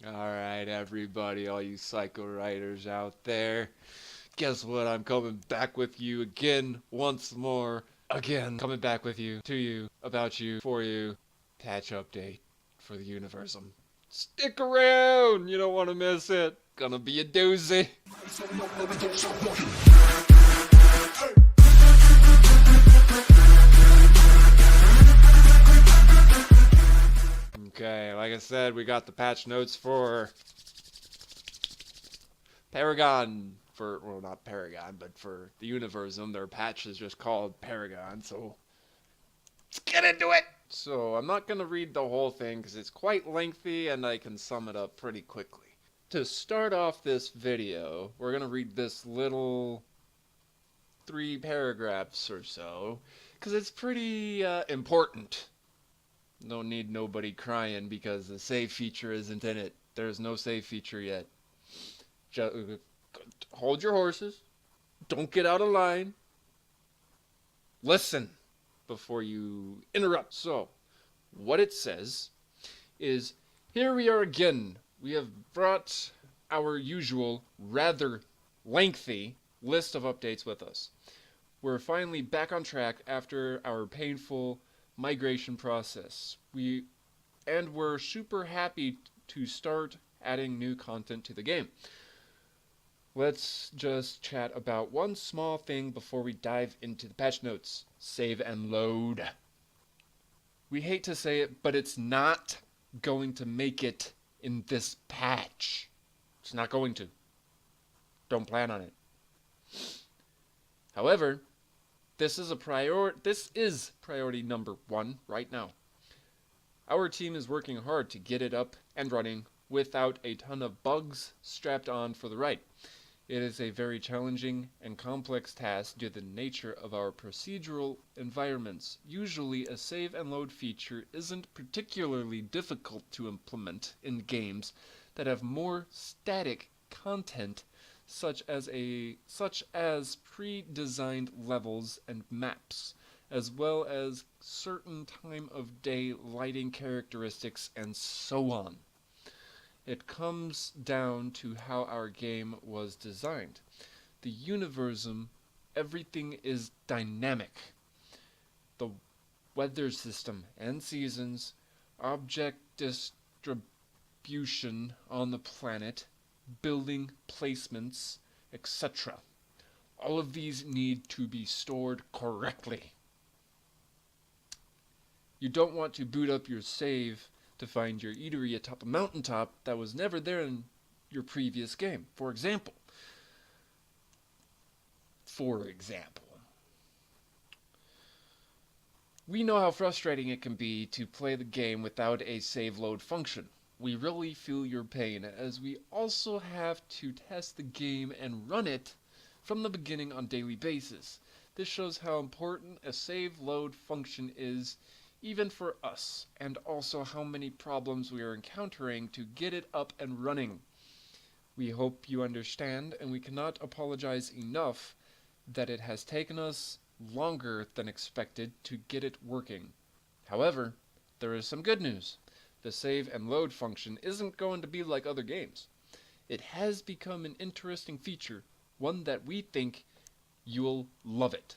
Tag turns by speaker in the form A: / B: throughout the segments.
A: Alright, everybody, all you psycho writers out there. Guess what? I'm coming back with you again, once more. Again, coming back with you, to you, about you, for you. Patch update for the Universum. Stick around! You don't want to miss it. Gonna be a doozy. Okay, like I said, we got the patch notes for Paragon. Well, not Paragon, but for the Universum. Their patch is just called Paragon, so let's get into it! So, I'm not going to read the whole thing because it's quite lengthy and I can sum it up pretty quickly. To start off this video, we're going to read this little 3 paragraphs or so because it's pretty important. Don't need nobody crying because the save feature isn't in it. There's no save feature yet. Just hold your horses. Don't get out of line. Listen before you interrupt. So, what it says is, here we are again. We have brought our usual, rather lengthy list of updates with us. We're finally back on track after our painful migration process. We're super happy to start adding new content to the game. Let's just chat about one small thing before we dive into the patch notes. Save and load. We hate to say it, but it's not going to make it in this patch. It's not going to. Don't plan on it. However, this is priority number 1 right now. Our team is working hard to get it up and running without a ton of bugs strapped on for the ride. It is a very challenging and complex task due to the nature of our procedural environments. Usually, a save and load feature isn't particularly difficult to implement in games that have more static content such as pre-designed levels and maps, as well as certain time of day lighting characteristics and so on. It comes down to how our game was designed. The Universum, everything is dynamic. The weather system and seasons, object distribution on the planet, building placements, etc. All of these need to be stored correctly. You don't want to boot up your save to find your eatery atop a mountaintop that was never there in your previous game. For example. We know how frustrating it can be to play the game without a save load function. We really feel your pain, as we also have to test the game and run it from the beginning on a daily basis. This shows how important a save load function is even for us, and also how many problems we are encountering to get it up and running. We hope you understand, and we cannot apologize enough that it has taken us longer than expected to get it working. However, there is some good news. The save and load function isn't going to be like other games. It has become an interesting feature, one that we think you'll love it.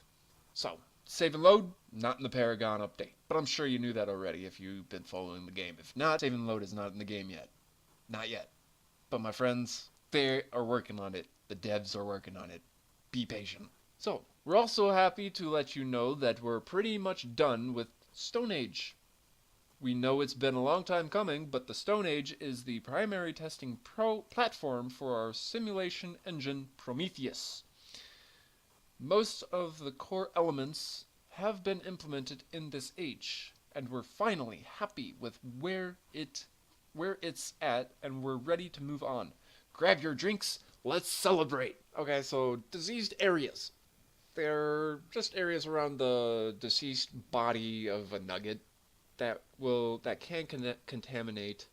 A: So, save and load, not in the Paragon update. But I'm sure you knew that already if you've been following the game. If not, save and load is not in the game yet. Not yet. But my friends, they are working on it. The devs are working on it. Be patient. So, we're also happy to let you know that we're pretty much done with Stone Age. We know it's been a long time coming, but the Stone Age is the primary testing platform for our simulation engine Prometheus. Most of the core elements have been implemented in this age, and we're finally happy with where it's at, and we're ready to move on. Grab your drinks, let's celebrate! Okay, so diseased areas. They're just areas around the deceased body of a nugget that can contaminate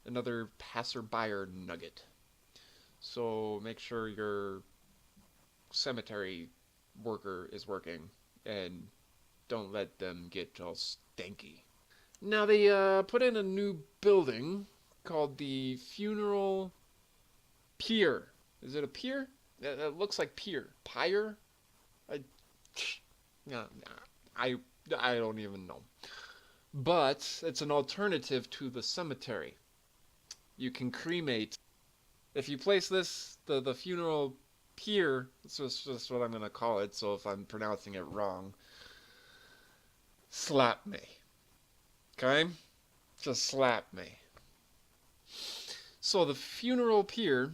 A: another passerby or nugget. So make sure your cemetery worker is working and don't let them get all stinky. Now they put in a new building called the funeral pier. Is it a pier? It looks like pier. Pyre? I, no, I, I don't even know. But it's an alternative to the cemetery. You can cremate. If you place this, the funeral pier, that's just what I'm going to call it, so if I'm pronouncing it wrong, slap me. Okay? Just slap me. So the funeral pier,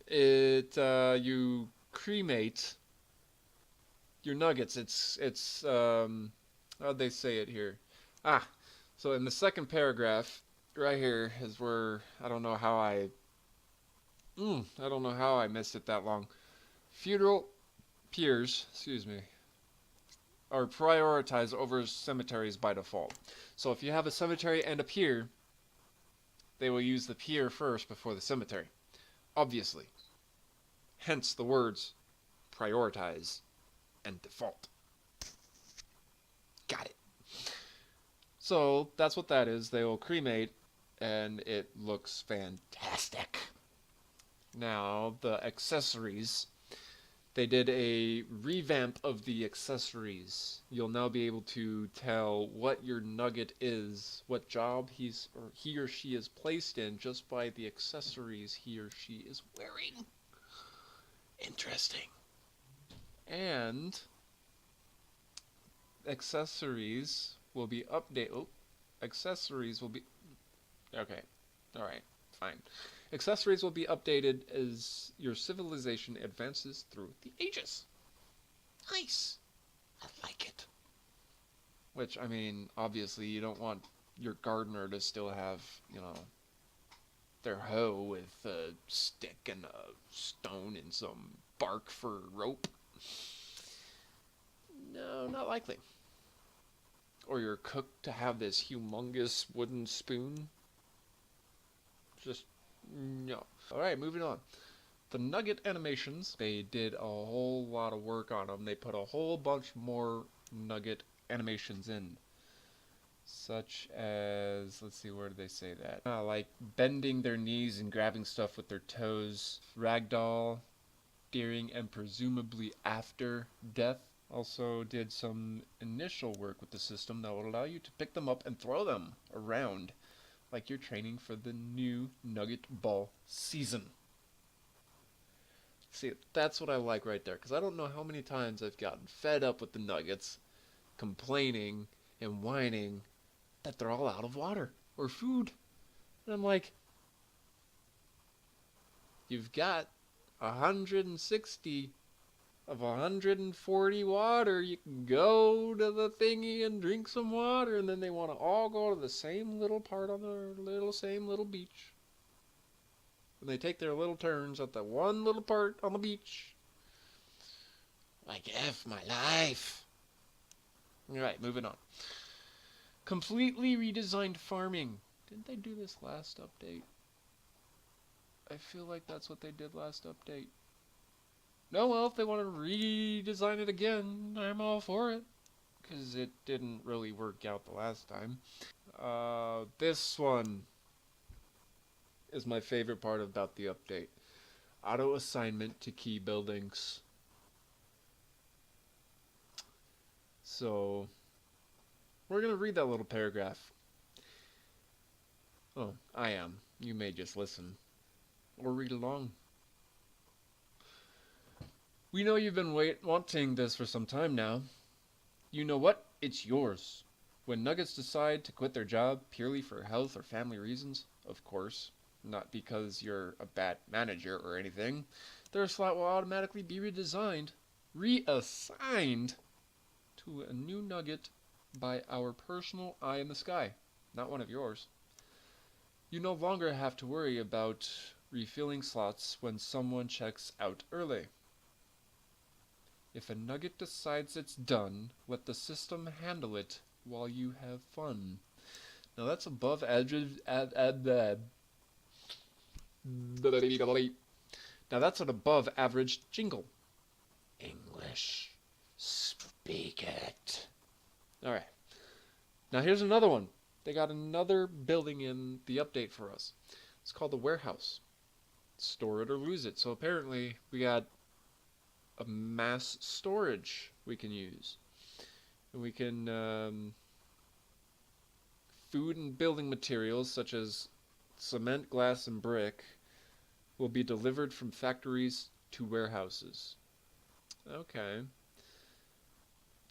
A: you cremate your nuggets. It's how'd they say it here? So in the second paragraph, right here is where I don't know how I missed it that long. Funeral piers, excuse me, are prioritized over cemeteries by default. So if you have a cemetery and a pier, they will use the pier first before the cemetery. Obviously. Hence the words prioritize and default. Got it. So that's what that is. They will cremate, and it looks fantastic. Now, the accessories. They did a revamp of the accessories. You'll now be able to tell what your nugget is, what job he or she is placed in, just by the accessories he or she is wearing. Interesting. And accessories will be updated. Oh, accessories will be... Okay. Alright. Fine. Accessories will be updated as your civilization advances through the ages. Nice. I like it. Which, I mean, obviously you don't want your gardener to still have, their hoe with a stick and a stone and some bark for rope. No, not likely. Or your cook to have this humongous wooden spoon. Just no. Alright, moving on. The nugget animations, they did a whole lot of work on them. They put a whole bunch more nugget animations in. Such as, let's see, where did they say that? Like bending their knees and grabbing stuff with their toes. Ragdoll, during and presumably after death. Also did some initial work with the system that will allow you to pick them up and throw them around like you're training for the new Nugget Ball season. See, that's what I like right there, because I don't know how many times I've gotten fed up with the Nuggets, complaining and whining that they're all out of water or food. And I'm like, you've got 160 of 140 water. You can go to the thingy and drink some water, and then they want to all go to the same little part on the same little beach. And they take their little turns at the one little part on the beach. Like, F my life. Alright, moving on. Completely redesigned farming. Didn't they do this last update? I feel like that's what they did last update. No, well, if they want to redesign it again, I'm all for it. Because it didn't really work out the last time. This one is my favorite part about the update. Auto assignment to key buildings. So, we're going to read that little paragraph. Oh, I am. You may just listen. Or read along. We know you've been wanting this for some time now. You know what? It's yours. When Nuggets decide to quit their job purely for health or family reasons, of course, not because you're a bad manager or anything, their slot will automatically be reassigned to a new Nugget by our personal eye in the sky, not one of yours. You no longer have to worry about refilling slots when someone checks out early. If a Nugget decides it's done, let the system handle it while you have fun. Now that's above average. Now that's an above average jingle. English. Speak it. Alright. Now here's another one. they got another building in the update for us. It's called the warehouse. Store it or lose it. So apparently we got a mass storage we can use. And we can food and building materials such as cement, glass, and brick will be delivered from factories to warehouses. Okay.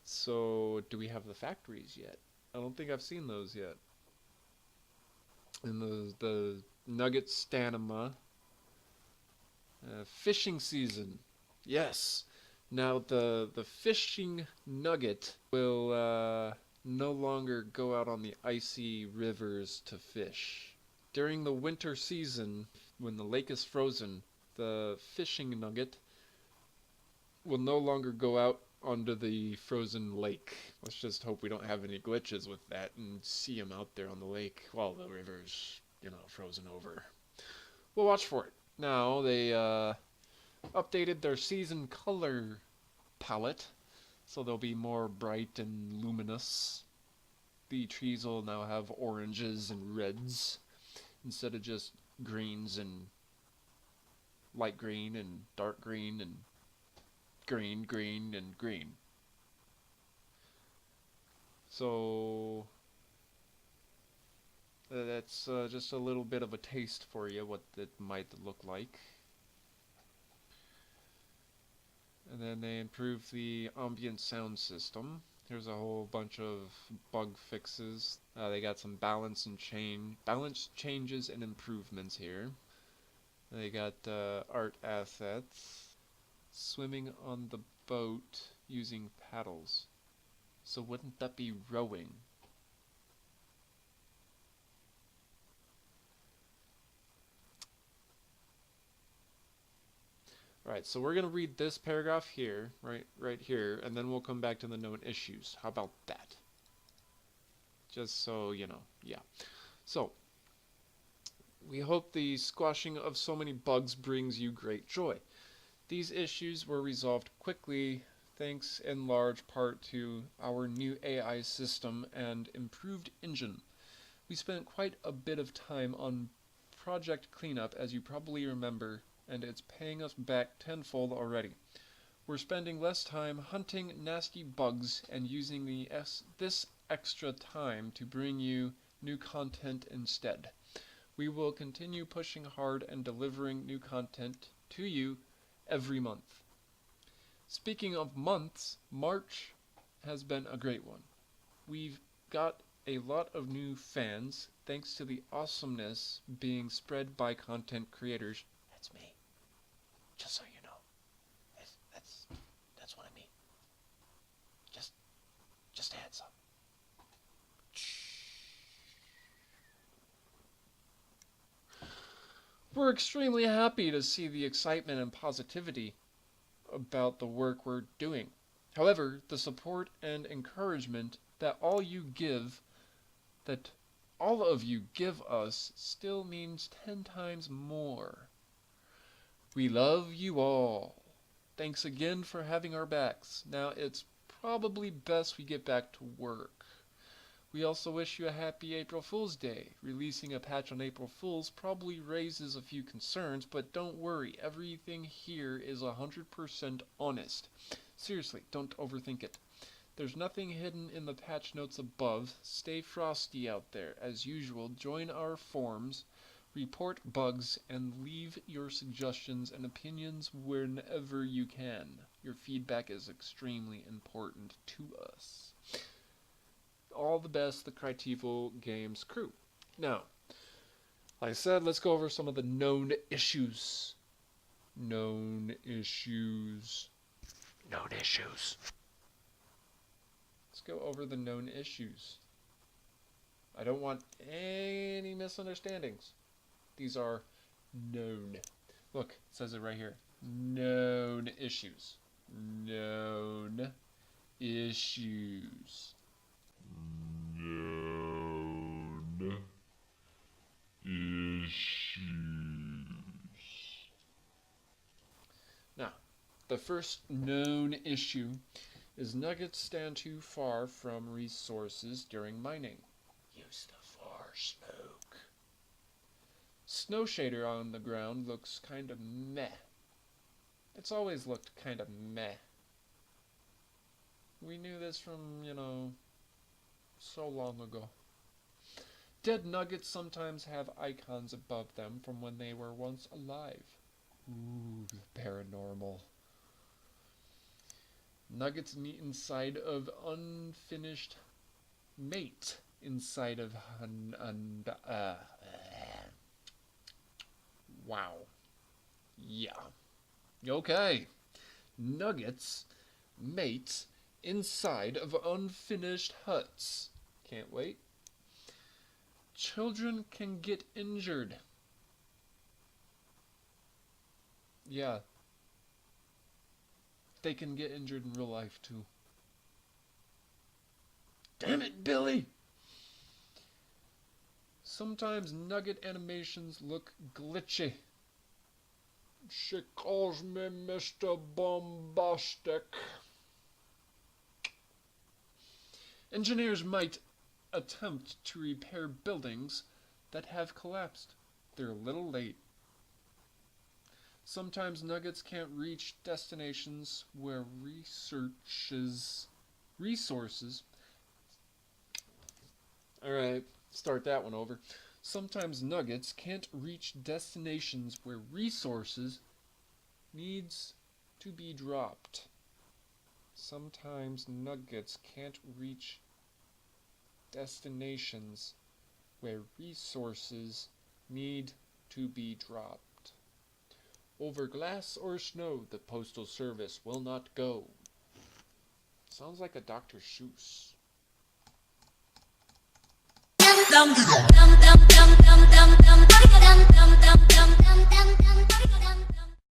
A: So, do we have the factories yet? I don't think I've seen those yet. And the nugget stanima. Fishing season. Yes. Now the fishing nugget will no longer go out on the icy rivers to fish. During the winter season, when the lake is frozen, the fishing nugget will no longer go out onto the frozen lake. Let's just hope we don't have any glitches with that and see him out there on the lake while the river's, frozen over. We'll watch for it. Now, they updated their season color palette, so they'll be more bright and luminous. The trees will now have oranges and reds instead of just greens and light green and dark green and green and green. So that's just a little bit of a taste for you what it might look like. And then they improved the ambient sound system. Here's a whole bunch of bug fixes. They got some balance changes and improvements here. They got art assets. Swimming on the boat using paddles. So wouldn't that be rowing? Alright, so we're going to read this paragraph here, right here, and then we'll come back to the known issues. How about that? Just so you know, yeah. So, we hope the squashing of so many bugs brings you great joy. These issues were resolved quickly thanks in large part to our new AI system and improved engine. We spent quite a bit of time on project cleanup, as you probably remember, and it's paying us back tenfold already. We're spending less time hunting nasty bugs and using this extra time to bring you new content instead. We will continue pushing hard and delivering new content to you every month. Speaking of months, March has been a great one. We've got a lot of new fans thanks to the awesomeness being spread by content creators. That's me. Just so you know. That's what I mean. Just a heads up. We're extremely happy to see the excitement and positivity about the work we're doing. However, the support and encouragement that all of you give us still means 10 times more. We love you all. Thanks again for having our backs. Now it's probably best we get back to work. We also wish you a happy April Fool's Day. Releasing a patch on April Fool's probably raises a few concerns, but don't worry, everything here is 100% honest. Seriously, don't overthink it. There's nothing hidden in the patch notes above. Stay frosty out there. As usual, join our forums, report bugs, and leave your suggestions and opinions whenever you can. Your feedback is extremely important to us. All the best, the Critival Games crew. Now, like I said, let's go over some of the known issues. Known issues. Let's go over the known issues. I don't want any misunderstandings. These are known. Look, it says it right here. Known issues. Known issues. Known issues. Now, the first known issue is nuggets stand too far from resources during mining. Use the snow shader on the ground looks kind of meh. It's always looked kind of meh. We knew this from, so long ago. Dead nuggets sometimes have icons above them from when they were once alive. Ooh, paranormal. Nuggets meet inside of unfinished mate inside of wow. Yeah. Okay. Nuggets mate inside of unfinished huts. Can't wait. Children can get injured. Yeah. They can get injured in real life too. Damn it, Billy! Sometimes nugget animations look glitchy. She calls me Mr. Bombastic. Engineers might attempt to repair buildings that have collapsed. They're a little late. Sometimes nuggets can't reach destinations where resources. Alright, start that one over. Sometimes nuggets can't reach destinations where resources needs to be dropped. Sometimes nuggets can't reach destinations where resources need to be dropped. Over glass or snow, the postal service will not go. Sounds like a Dr. Seuss. Dum dum dum dum dum dum dum dum